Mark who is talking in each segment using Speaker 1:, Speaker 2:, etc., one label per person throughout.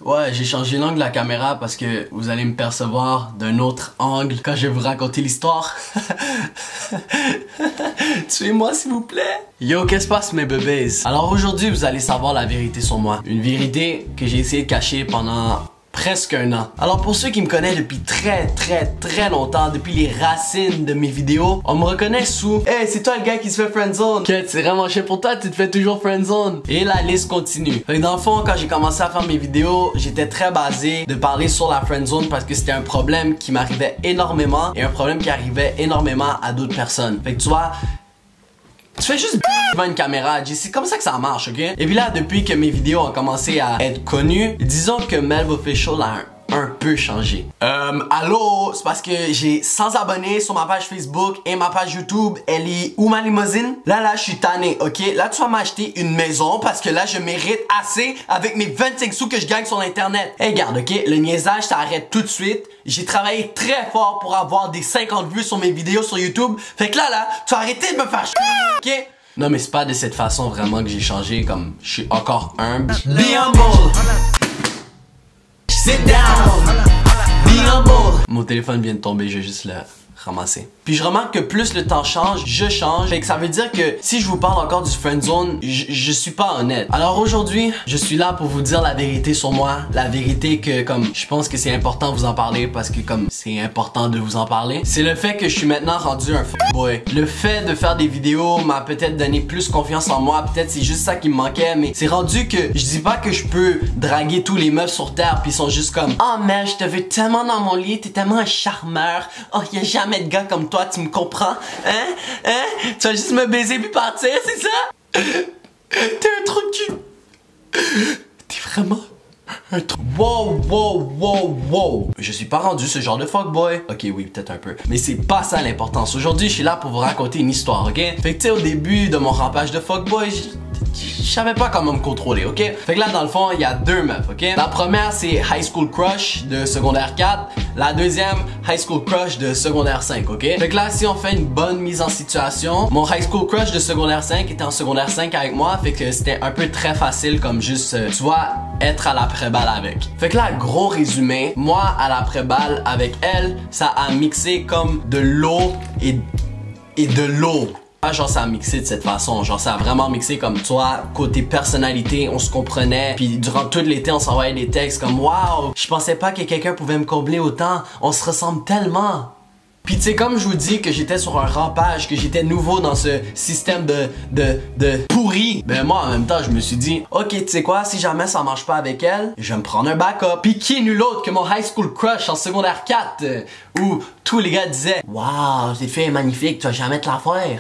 Speaker 1: Ouais, j'ai changé l'angle de la caméra parce que vous allez me percevoir d'un autre angle quand je vais vous raconter l'histoire. Tuez-moi s'il vous plaît. Yo, qu'est-ce qui se passe mes bébés? Alors aujourd'hui, vous allez savoir la vérité sur moi. Une vérité que j'ai essayé de cacher pendant presque un an. Alors pour ceux qui me connaissent depuis très longtemps, depuis les racines de mes vidéos, on me reconnaît sous hey, c'est toi le gars qui se fait friendzone. Ok, c'est vraiment chiant pour toi, tu te fais toujours friendzone. Et la liste continue. Fait que dans le fond, quand j'ai commencé à faire mes vidéos, j'étais très basé de parler sur la friendzone parce que c'était un problème qui m'arrivait énormément et un problème qui arrivait énormément à d'autres personnes. Fait que tu vois, tu fais juste devant une caméra, c'est comme ça que ça marche, ok? Et puis là, depuis que mes vidéos ont commencé à être connues, disons que Melv Official a un peu changé. Allô? C'est parce que j'ai 100 abonnés sur ma page Facebook et ma page YouTube, elle est où ma limousine? Là, je suis tanné, ok? Là, tu vas m'acheter une maison parce que là, je mérite assez avec mes 25 sous que je gagne sur Internet. Hey, regarde, ok? Le niaisage, ça arrête tout de suite. J'ai travaillé très fort pour avoir des 50 vues sur mes vidéos sur YouTube. Fait que là, tu vas arrêter de me faire ok? Non, mais c'est pas de cette façon vraiment que j'ai changé, comme je suis encore humble. Be humble! Sit down! Be humble! Mon téléphone vient de tomber, je vais juste le ramasser. Puis je remarque que plus le temps change, je change. Fait que ça veut dire que si je vous parle encore du friendzone, je suis pas honnête. Alors aujourd'hui, je suis là pour vous dire la vérité sur moi. La vérité que comme je pense que c'est important de vous en parler parce que comme c'est important de vous en parler. C'est le fait que je suis maintenant rendu un fuckboy. Le fait de faire des vidéos m'a peut-être donné plus confiance en moi. Peut-être c'est juste ça qui me manquait. Mais c'est rendu que je dis pas que je peux draguer tous les meufs sur terre puis ils sont juste comme oh mais je te veux tellement dans mon lit, t'es tellement un charmeur. Oh y a jamais de gars comme toi. Tu me comprends? Hein? Tu vas juste me baiser puis partir, c'est ça? T'es un trou de cul. T'es vraiment un trou. Wow. Je suis pas rendu ce genre de fuckboy. Ok, oui, peut-être un peu. Mais c'est pas ça l'importance. Aujourd'hui, je suis là pour vous raconter une histoire, ok? Fait que tu sais, au début de mon rampage de fuckboy, je savais pas comment me contrôler, ok? Fait que là, dans le fond, il y a deux meufs, ok? La première, c'est High School Crush de secondaire 4. La deuxième, High School Crush de secondaire 5, ok? Fait que là, si on fait une bonne mise en situation, mon High School Crush de secondaire 5 était en secondaire 5 avec moi. Fait que c'était un peu très facile comme juste, tu vois, être à l'après-balle avec. Fait que là, gros résumé, moi, à l'après-balle avec elle, ça a mixé comme de l'eau et de l'eau. Genre ça a mixé de cette façon, genre ça a vraiment mixé comme toi, côté personnalité, on se comprenait, puis durant tout l'été on s'envoyait des textes comme waouh, je pensais pas que quelqu'un pouvait me combler autant, on se ressemble tellement. Puis tu sais comme je vous dis que j'étais sur un rampage, que j'étais nouveau dans ce système de pourri, ben moi en même temps je me suis dit ok tu sais quoi, si jamais ça marche pas avec elle, je vais me prendre un backup. Puis qui est nul autre que mon High School Crush en secondaire 4 où tous les gars disaient waouh cette fille est magnifique, tu vas jamais te la faire.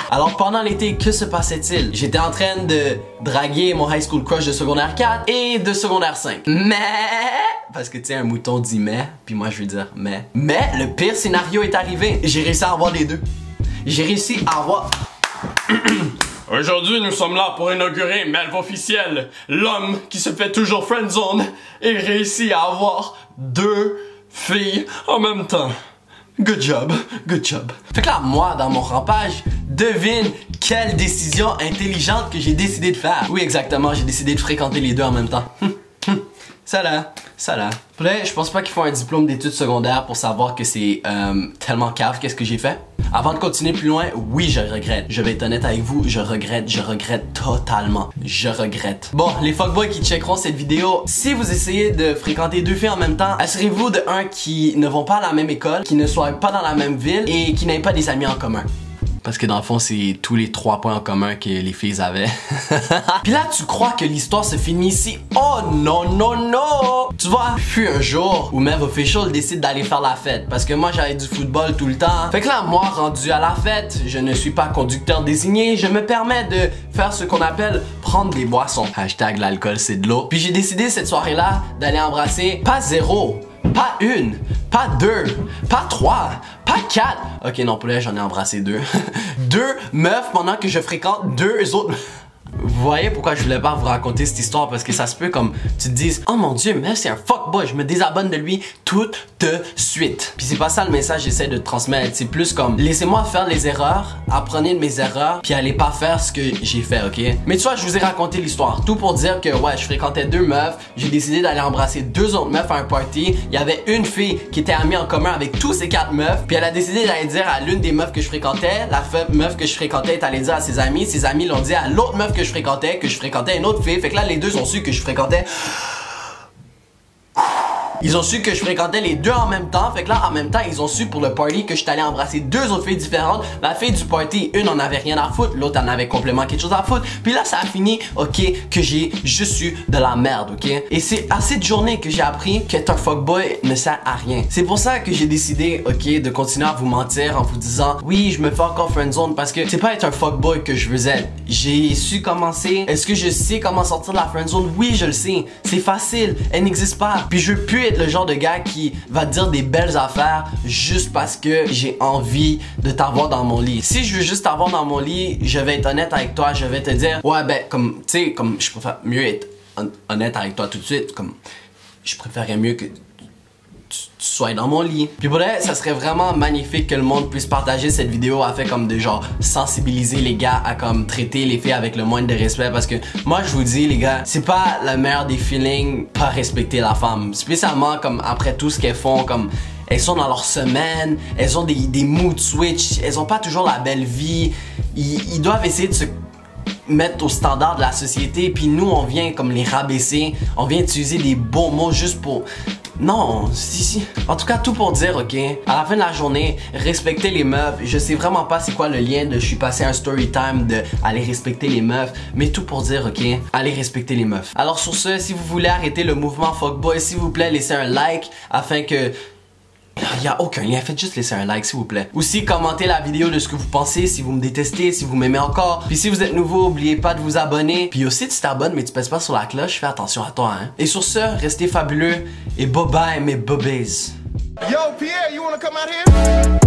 Speaker 1: Alors pendant l'été, que se passait-il? J'étais en train de draguer mon High School Crush de secondaire 4 et de secondaire 5. Mais... parce que tu sais, un mouton dit mais, puis moi je veux dire mais. Mais le pire scénario est arrivé. J'ai réussi à avoir les deux. J'ai réussi à avoir... Aujourd'hui, nous sommes là pour inaugurer Melv Officiel, l'homme qui se fait toujours friendzone et réussit à avoir deux filles en même temps. Good job, good job. Fait que là, moi, dans mon rampage, devine quelle décision intelligente que j'ai décidé de faire. Oui, exactement, j'ai décidé de fréquenter les deux en même temps. Ça là. Après, je pense pas qu'il faut un diplôme d'études secondaires pour savoir que c'est tellement cave qu'est-ce que j'ai fait. Avant de continuer plus loin, oui, je regrette. Je vais être honnête avec vous, je regrette totalement. Je regrette. Bon, les fuckboys qui checkeront cette vidéo, si vous essayez de fréquenter deux filles en même temps, assurez-vous de un qui ne vont pas à la même école, qui ne soient pas dans la même ville et qui n'aient pas des amis en commun. Parce que dans le fond, c'est tous les 3 points en commun que les filles avaient. Puis là, tu crois que l'histoire se finit ici? Oh non! Tu vois, fut un jour où Melv Official décide d'aller faire la fête. Parce que moi, j'avais du football tout le temps. Fait que là, moi, rendu à la fête, je ne suis pas conducteur désigné. Je me permets de faire ce qu'on appelle prendre des boissons. Hashtag l'alcool, c'est de l'eau. Puis j'ai décidé cette soirée-là d'aller embrasser pas 0, pas 1, pas 2, pas 3, pas 4. Ok, non, pour là, j'en ai embrassé 2. 2 meufs pendant que je fréquente 2 autres... vous voyez pourquoi je voulais pas vous raconter cette histoire, parce que ça se peut comme tu te dises oh mon dieu, mais c'est un fuckboy, je me désabonne de lui tout de suite. Puis c'est pas ça le message que j'essaie de transmettre, c'est plus comme laissez-moi faire les erreurs, apprenez de mes erreurs, puis allez pas faire ce que j'ai fait, ok? Mais tu vois, je vous ai raconté l'histoire, tout pour dire que ouais, je fréquentais 2 meufs, j'ai décidé d'aller embrasser 2 autres meufs à un party. Il y avait une fille qui était amie en commun avec tous ces 4 meufs, puis elle a décidé d'aller dire à l'une des meufs que je fréquentais, la meuf que je fréquentais est allée dire à ses amis l'ont dit à l'autre meuf que je fréquentais une autre fille, fait que là les deux ont su que je fréquentais. Ils ont su que je fréquentais les 2 en même temps. Fait que là, en même temps, ils ont su pour le party que j'étais allé embrasser 2 autres filles différentes. La fille du party, une en avait rien à foutre, l'autre en avait complètement quelque chose à foutre. Puis là, ça a fini, ok, que j'ai juste eu de la merde, ok? Et c'est à cette journée que j'ai appris qu'être un fuckboy ne sert à rien. C'est pour ça que j'ai décidé, ok, de continuer à vous mentir en vous disant, oui, je me fais encore friendzone, parce que c'est pas être un fuckboy que je veux être. J'ai su commencer. Est-ce que je sais comment sortir de la friendzone? Oui, je le sais. C'est facile. Elle n'existe pas. Puis je veux plus être le genre de gars qui va te dire des belles affaires juste parce que j'ai envie de t'avoir dans mon lit. Si je veux juste t'avoir dans mon lit, je vais être honnête avec toi, je vais te dire ouais ben comme tu sais, comme je préfère mieux être honnête avec toi tout de suite, comme je préférerais mieux que tu sois dans mon lit. Puis pour ça serait vraiment magnifique que le monde puisse partager cette vidéo afin comme de genre sensibiliser les gars à comme traiter les filles avec le moindre de respect, parce que moi je vous dis les gars, c'est pas le meilleur des feelings pas respecter la femme, spécialement comme après tout ce qu'elles font, comme elles sont dans leur semaine, elles ont des mood switch, elles ont pas toujours la belle vie, ils doivent essayer de se mettre au standard de la société, puis nous on vient comme les rabaisser, on vient utiliser des beaux mots juste pour... Non, si. En tout cas, tout pour dire, ok, à la fin de la journée, respectez les meufs. Je sais vraiment pas c'est quoi le lien de je suis passé un story time de aller respecter les meufs, mais tout pour dire, ok, allez respecter les meufs. Alors sur ce, si vous voulez arrêter le mouvement fuckboy, s'il vous plaît, laissez un like afin que... Il n'y a aucun lien, faites juste laisser un like s'il vous plaît. Aussi, commentez la vidéo de ce que vous pensez, si vous me détestez, si vous m'aimez encore. Puis si vous êtes nouveau, n'oubliez pas de vous abonner. Puis aussi, tu t'abonnes mais tu pèses pas sur la cloche, fais attention à toi, hein. Et sur ce, restez fabuleux et bye bye mes bobbies.
Speaker 2: Yo, Pierre, you wanna come out here?